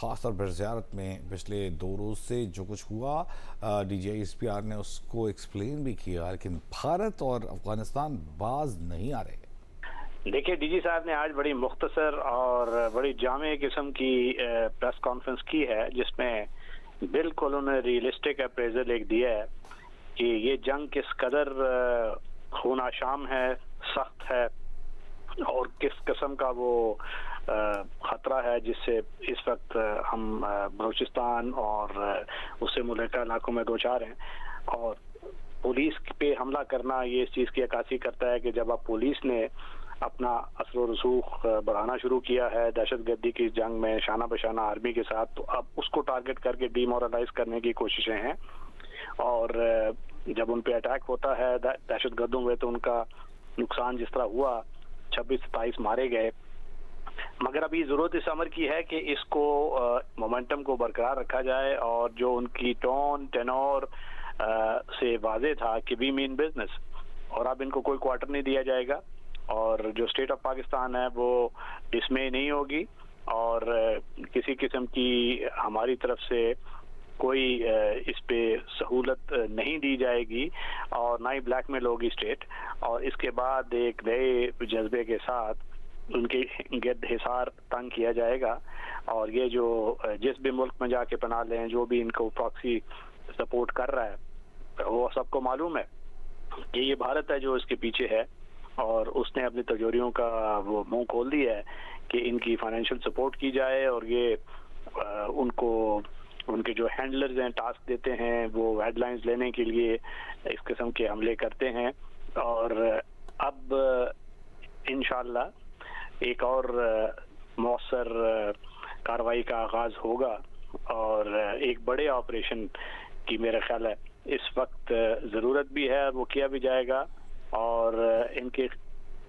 خاص طور پر زیارت میں پچھلے 2 روز سے جو کچھ ہوا D G I S P R نے اس کو ایکسپلین بھی کیا، لیکن بھارت اور افغانستان باز نہیں آ رہے. دیکھیے ڈی جی صاحب نے آج بڑی مختصر اور بڑی جامع قسم کی پریس کانفرنس کی ہے، جس میں بالکل انہوں نے ریئلسٹک اپریزل ایک دیا ہے کہ یہ جنگ کس قدر خون آشام ہے، سخت ہے، اور کس قسم کا وہ خطرہ ہے جس سے اس وقت ہم بلوچستان اور اس سے ملحقہ علاقوں میں دوچار ہیں. اور پولیس پہ حملہ کرنا یہ اس چیز کی عکاسی کرتا ہے کہ جب اب پولیس نے اپنا اثر و رسوخ بڑھانا شروع کیا ہے دہشت گردی کی جنگ میں شانہ بشانہ آرمی کے ساتھ، تو اب اس کو ٹارگٹ کر کے ڈی مورلائز کرنے کی کوششیں ہیں. اور جب ان پہ اٹیک ہوتا ہے دہشت گردوں میں تو ان کا نقصان جس طرح ہوا، 26-27 مارے گئے. مگر ابھی ضرورت اس امر کی ہے کہ اس کو مومنٹم کو برقرار رکھا جائے، اور جو ان کی ٹون ٹینور سے واضح تھا کہ وی مین بزنس، اور اب ان کو کوئی کوارٹر نہیں دیا جائے گا، اور جو اسٹیٹ آف پاکستان ہے وہ ڈسمے نہیں ہوگی، اور کسی قسم کی ہماری طرف سے کوئی اس پہ سہولت نہیں دی جائے گی، اور نہ ہی بلیک میل ہوگی اسٹیٹ. اور اس کے بعد ایک نئے جذبے کے ساتھ ان کے گرد حصار تنگ کیا جائے گا. اور یہ جو جس بھی ملک میں جا کے پناہ لیں، جو بھی ان کو پراکسی سپورٹ کر رہا ہے، وہ سب کو معلوم ہے کہ یہ بھارت ہے جو اس کے پیچھے ہے، اور اس نے اپنی تجوریوں کا وہ منہ کھول دیا ہے کہ ان کی فائنینشیل سپورٹ کی جائے. اور یہ ان کو ان کے جو ہینڈلرز ہیں ٹاسک دیتے ہیں وہ ہیڈ لائنز لینے کے لیے اس قسم کے حملے کرتے ہیں. اور اب انشاءاللہ ایک اور مؤثر کارروائی کا آغاز ہوگا، اور ایک بڑے آپریشن کی میرا خیال ہے اس وقت ضرورت بھی ہے، وہ کیا بھی جائے گا، اور ان کے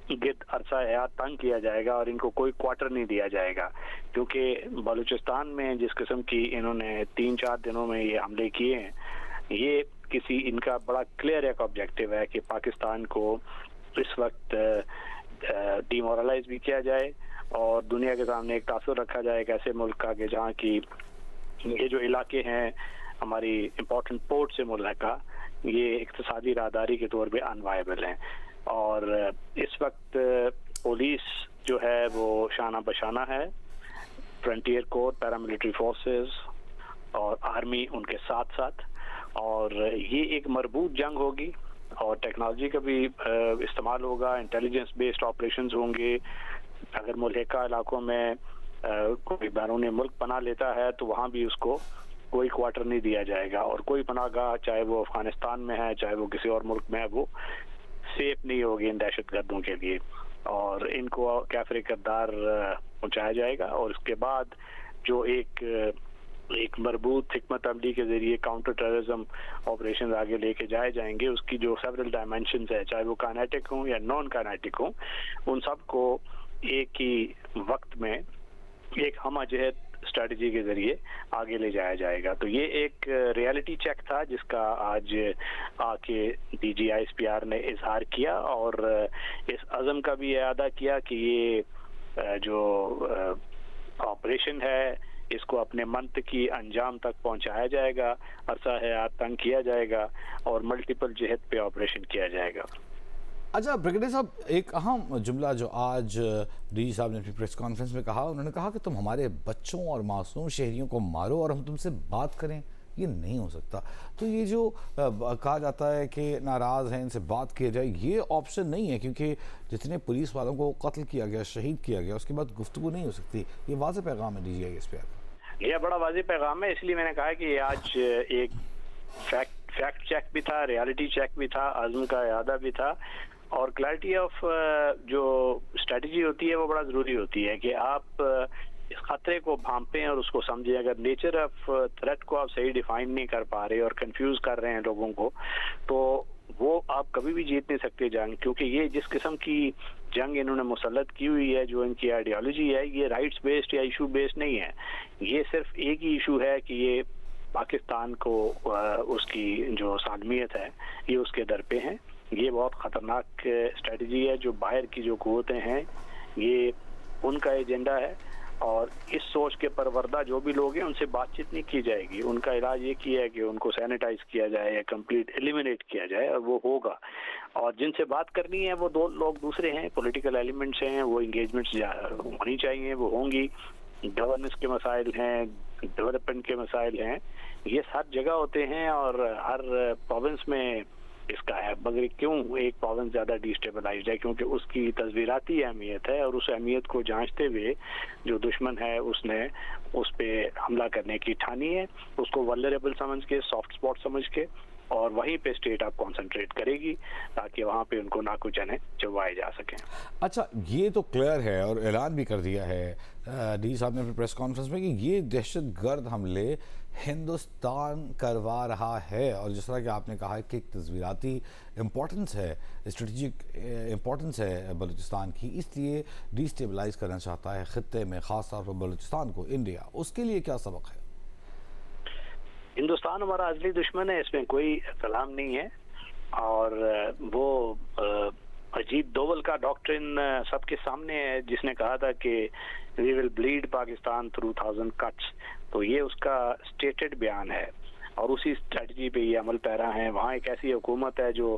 گرد عرصہ حیات تنگ کیا جائے گا، اور ان کو کوئی کوارٹر نہیں دیا جائے گا. کیونکہ بلوچستان میں جس قسم کی انہوں نے 3-4 دنوں میں یہ حملے کیے ہیں، یہ کسی ان کا بڑا کلیئر ایک آبجیکٹو ہے کہ پاکستان کو اس وقت ڈی مورلائز بھی کیا جائے، اور دنیا کے سامنے ایک تاثر رکھا جائے ایک ایسے ملک کا کہ جہاں کی یہ جو علاقے ہیں ہماری امپورٹنٹ پورٹ سے ملحقہ، یہ اقتصادی راہداری کے طور پہ انوائبل ہیں. اور اس وقت پولیس جو ہے وہ شانہ بشانہ ہے، فرنٹیئر کورٹ، پیراملٹری فورسز اور آرمی ان کے ساتھ ساتھ، اور یہ ایک مربوط جنگ ہوگی، اور ٹیکنالوجی کا بھی استعمال ہوگا، انٹیلیجنس بیسڈ آپریشنز ہوں گے. اگر ملحقہ علاقوں میں کوئی بیرون ملک پناہ لیتا ہے تو وہاں بھی اس کو کوئی کوارٹر نہیں دیا جائے گا، اور کوئی پناہ گاہ چاہے وہ افغانستان میں ہے چاہے وہ کسی اور ملک میں ہے وہ سیف نہیں ہوگی ان دہشت گردوں کے لیے، اور ان کو کیفر کردار پہنچایا جائے گا. اور اس کے بعد جو ایک مربوط حکمت عملی کے ذریعے کاؤنٹر ٹیررزم آپریشن آگے لے کے جائیں گے، اس کی جو سیورل ڈائمینشنز ہے، چاہے وہ کائنیٹک ہوں یا نان کائنیٹک ہوں، ان سب کو ایک ہی وقت میں ایک ہمہ جہت اسٹریٹجی کے ذریعے آگے لے جایا جائے گا. تو یہ ایک ریالٹی چیک تھا جس کا آج آ کے D G I S P R نے اظہار کیا، اور اس عزم کا بھی اعادہ کیا کہ یہ جو آپریشن ہے اس کو اپنے منطقی انجام تک پہنچایا جائے گا، عرصہ حیات تنگ کیا جائے گا، اور ملٹیپل جہت پہ آپریشن کیا جائے گا. اچھا بریگیڈیئر صاحب، ایک اہم جملہ جو آج ڈی جی صاحب نے اپنی پریس کانفرنس میں کہا، انہوں نے کہا کہ تم ہمارے بچوں اور معصوم شہریوں کو مارو اور ہم تم سے بات کریں، یہ نہیں ہو سکتا. تو یہ جو کہا جاتا ہے کہ ناراض ہیں ان سے بات کیا جائے، یہ آپشن نہیں ہے، کیونکہ جتنے پولیس والوں کو قتل کیا گیا، شہید کیا گیا، اس کے بعد گفتگو نہیں ہو سکتی. یہ واضح پیغام ہے D G I S P R کا. یہ بڑا واضح پیغام ہے، اس لیے میں نے کہا کہ یہ آج ایک فیکٹ چیک بھی تھا، ریالٹی چیک بھی تھا، عزم کا اعادہ بھی تھا. اور کلیئرٹی آف جو اسٹریٹجی ہوتی ہے وہ بڑا ضروری ہوتی ہے کہ آپ اس خطرے کو بھانپیں اور اس کو سمجھیں. اگر نیچر آف تھریٹ کو آپ صحیح ڈیفائن نہیں کر پا رہے اور کنفیوز کر رہے ہیں لوگوں کو، تو وہ آپ کبھی بھی جیت نہیں سکتے جنگ. کیونکہ یہ جس قسم کی جنگ انہوں نے مسلط کی ہوئی ہے، جو ان کی آئیڈیالوجی ہے، یہ رائٹس بیسڈ یا ایشو بیسڈ نہیں ہے. یہ صرف ایک ہی ایشو ہے کہ یہ پاکستان کو اس کی جو سالمیت ہے یہ اس کے در پہ ہیں، یہ بہت خطرناک اسٹریٹجی ہے. جو باہر کی جو قوتیں ہیں یہ ان کا ایجنڈا ہے، اور اس سوچ کے پروردہ جو بھی لوگ ہیں ان سے بات چیت نہیں کی جائے گی. ان کا علاج یہ کیا ہے کہ ان کو سینیٹائز کیا جائے یا کمپلیٹ ایلیمینیٹ کیا جائے، اور وہ ہوگا. اور جن سے بات کرنی ہے وہ دو لوگ دوسرے ہیں، پولیٹیکل ایلیمنٹس ہیں، وہ انگیجمنٹس ہونی چاہیے، وہ ہوں گی. گورننس کے مسائل ہیں، ڈیولپمنٹ کے مسائل ہیں، یہ ہر جگہ ہوتے ہیں اور ہر پروونس میں اس کا ہے. مگر کیوں ایک پروونس زیادہ ڈیسٹیبلائزڈ ہے؟ کیونکہ اس کی تصویراتی اہمیت ہے، اور اس اہمیت کو جانچتے ہوئے جو دشمن ہے اس نے اس پہ حملہ کرنے کی ٹھانی ہے. اس کو ولنریبل سمجھ کے، سافٹ اسپاٹ سمجھ کے، اور وہیں پہ اسٹیٹ آپ کانسنٹریٹ کرے گی تاکہ وہاں پہ ان کو ناکو چنے چبوائے جا سکیں. اچھا، یہ تو کلیئر ہے اور اعلان بھی کر دیا ہے ڈی صاحب نے اپنی پریس کانفرنس میں کہ یہ دہشت گرد حملے ہندوستان کروا رہا ہے، اور جس طرح کہ آپ نے کہا کہ ایک تصویراتی امپورٹنس ہے، اسٹریٹجک امپورٹنس ہے بلوچستان کی، اس لیے ڈی سٹیبلائز کرنا چاہتا ہے خطے میں، خاص طور پر بلوچستان کو، انڈیا. اس کے لیے کیا سبق ہے؟ ہندوستان ہمارا اصلی دشمن ہے، اس میں کوئی کلام نہیں ہے. اور وہ اجیت دوول کا ڈاکٹرن سب کے سامنے ہے، جس نے کہا تھا کہ وی ول بلیڈ پاکستان تھرو 1000 کٹس. تو یہ اس کا اسٹیٹڈ بیان ہے، اور اسی اسٹریٹجی پہ یہ عمل پیرا ہیں. وہاں ایک ایسی حکومت ہے جو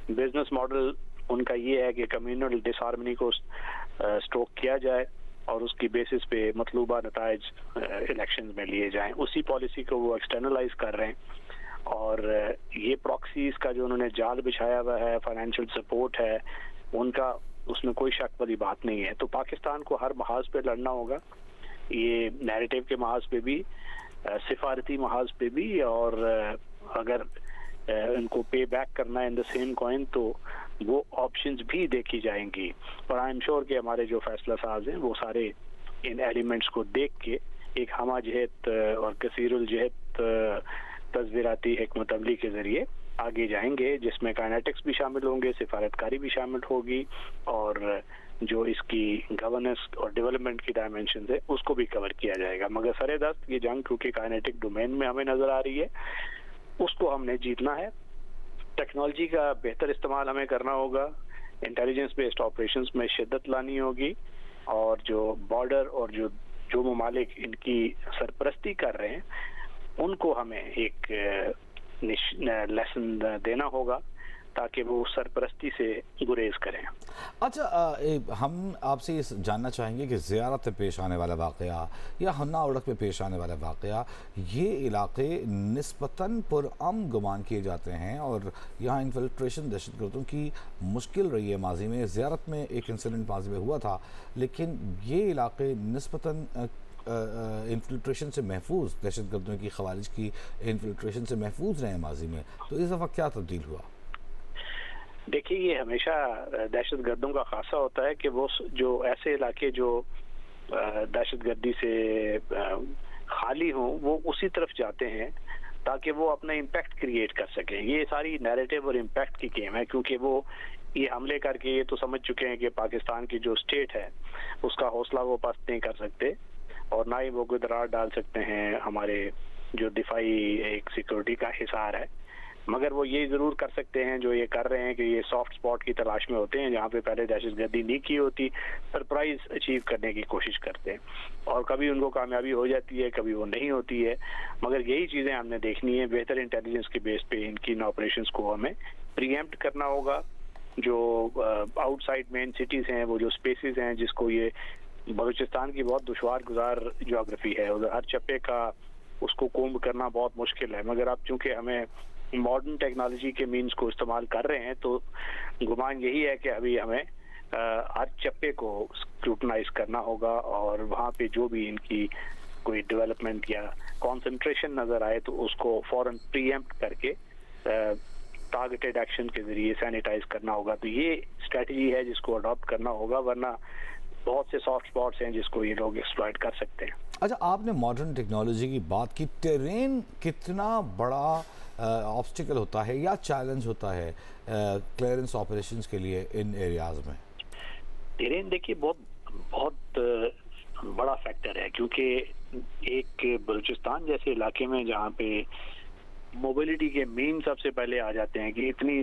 بزنس ماڈل ان کا یہ ہے کہ کمیونل ڈس ہارمنی کو اسٹروک کیا جائے اور اس کی بیسس پہ مطلوبہ نتائج الیکشنز میں لیے جائیں. اسی پالیسی کو وہ ایکسٹرنلائز کر رہے ہیں، اور یہ پراکسیز کا جو انہوں نے جال بچھایا ہوا ہے، فائنینشیل سپورٹ ہے ان کا، اس میں کوئی شک والی بات نہیں ہے. تو پاکستان کو ہر محاذ پہ لڑنا ہوگا، یہ نیریٹو کے محاذ پہ بھی، سفارتی محاذ پہ بھی، اور اگر ان کو پے بیک کرنا ہے ان دا سیم کوائن تو وہ آپشنز بھی دیکھی جائیں گی. اور آئی ایم شیور کہ ہمارے جو فیصلہ ساز ہیں وہ سارے ان ایلیمنٹس کو دیکھ کے ایک ہمہ جہت اور کثیر الجہت تصویراتی حکمت عملی کے ذریعے آگے جائیں گے، جس میں کائنیٹکس بھی شامل ہوں گے، سفارتکاری بھی شامل ہوگی، اور جو اس کی گورننس اور ڈیولپمنٹ کی ڈائمینشنز ہے اس کو بھی کور کیا جائے گا. مگر سر دست یہ جنگ کیونکہ کائنیٹک ڈومین میں ہمیں نظر آ رہی ہے، اس کو ہم نے جیتنا ہے. ٹیکنالوجی کا بہتر استعمال ہمیں کرنا ہوگا، انٹیلیجنس بیسڈ آپریشنز میں شدت لانی ہوگی، اور جو بارڈر اور جو ممالک ان کی سرپرستی کر رہے ہیں ان کو ہمیں ایک لیسن دینا ہوگا تاکہ وہ سرپرستی سے گریز کریں. اچھا، ہم آپ سے یہ جاننا چاہیں گے کہ زیارت پہ پیش آنے والا واقعہ یا ہنا اڑک پہ پیش آنے والا واقعہ، یہ علاقے نسبتاً پرامن گمان کیے جاتے ہیں، اور یہاں انفلٹریشن دہشت گردوں کی مشکل رہی ہے. ماضی میں زیارت میں ایک انسیڈنٹ ماضی میں ہوا تھا، لیکن یہ علاقے نسبتاً انفلٹریشن سے محفوظ، دہشت گردوں کی، خوارج کی انفلٹریشن سے محفوظ رہے ہیں ماضی میں. تو اس دفعہ کیا تبدیل ہوا؟ دیکھیے، یہ ہمیشہ دہشت گردوں کا خاصہ ہوتا ہے کہ وہ جو ایسے علاقے جو دہشت گردی سے خالی ہوں وہ اسی طرف جاتے ہیں تاکہ وہ اپنا امپیکٹ کریٹ کر سکیں. یہ ساری نیریٹو اور امپیکٹ کی گیم ہے، کیونکہ وہ یہ حملے کر کے یہ تو سمجھ چکے ہیں کہ پاکستان کی جو اسٹیٹ ہے اس کا حوصلہ وہ پست نہیں کر سکتے، اور نہ ہی وہ کوئی درار ڈال سکتے ہیں ہمارے جو دفاعی ایک سیکورٹی کا حصار ہے. مگر وہ یہ ضرور کر سکتے ہیں جو یہ کر رہے ہیں کہ یہ سافٹ سپاٹ کی تلاش میں ہوتے ہیں جہاں پہ پہلے دہشت گردی نہیں کی ہوتی، سرپرائز اچیو کرنے کی کوشش کرتے ہیں، اور کبھی ان کو کامیابی ہو جاتی ہے، کبھی وہ نہیں ہوتی ہے. مگر یہی چیزیں ہم نے دیکھنی ہے. بہتر انٹیلیجنس کے بیس پہ ان کی آپریشنز کو ہمیں پری ایمپٹ کرنا ہوگا. جو آؤٹ سائڈ مین سٹیز ہیں، وہ جو اسپیسیز ہیں جس کو یہ بلوچستان کی بہت دشوار گزار جغرافی ہے، ادھر ہر چپے کا اس کو کومب کرنا بہت مشکل ہے. مگر اب چونکہ ہمیں ماڈرن ٹیکنالوجی کے مینز کو استعمال کر رہے ہیں تو گمان یہی ہے کہ ابھی ہمیں ہر چپے کو اسکروٹنائز کرنا ہوگا، اور وہاں پہ جو بھی ان کی کوئی ڈیولپمنٹ یا کانسنٹریشن نظر آئے تو اس کو فوراً پری ایمپٹ کر کے ٹارگیٹڈ ایکشن کے ذریعے سینیٹائز کرنا ہوگا. تو یہ اسٹریٹجی ہے جس کو اڈاپٹ کرنا ہوگا، ورنہ بہت سے سافٹ اسپاٹس ہیں جس کو یہ لوگ ایکسپلائٹ کر سکتے ہیں. اچھا، آپ نے ماڈرن ٹیکنالوجی کی بات کی. ٹیرین کتنا بڑا آبسٹیکل ہوتا ہے یا چیلنج ہوتا ہے کلیئرنس آپریشنز کے لیے ان ایریاز میں؟ ٹیرین دیکھیے بہت بڑا فیکٹر ہے، کیونکہ ایک بلوچستان جیسے علاقے میں جہاں پہ موبلٹی کے مین سب سے پہلے آ جاتے ہیں کہ اتنی